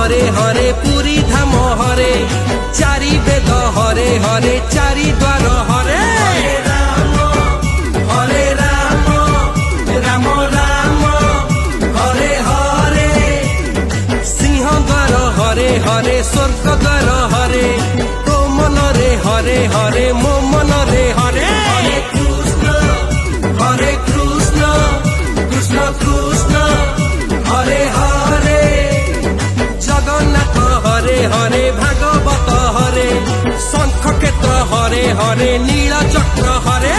हरे हरे पुरी धाम हरे चारि वेद हरे हरे चारि द्वार हरे हरे राम राम राम हरे हरे सिंह द्वार हरे हरे स्वर्ग द्वार हरे तो मन रे हरे हरे मो मन रे हरे हरे कृष्ण कृष्ण कृष्ण हरे हरे जगन्नाथ हरे हरे भागवत हरे शंख क्षेत्र हरे हरे नील चक्र हरे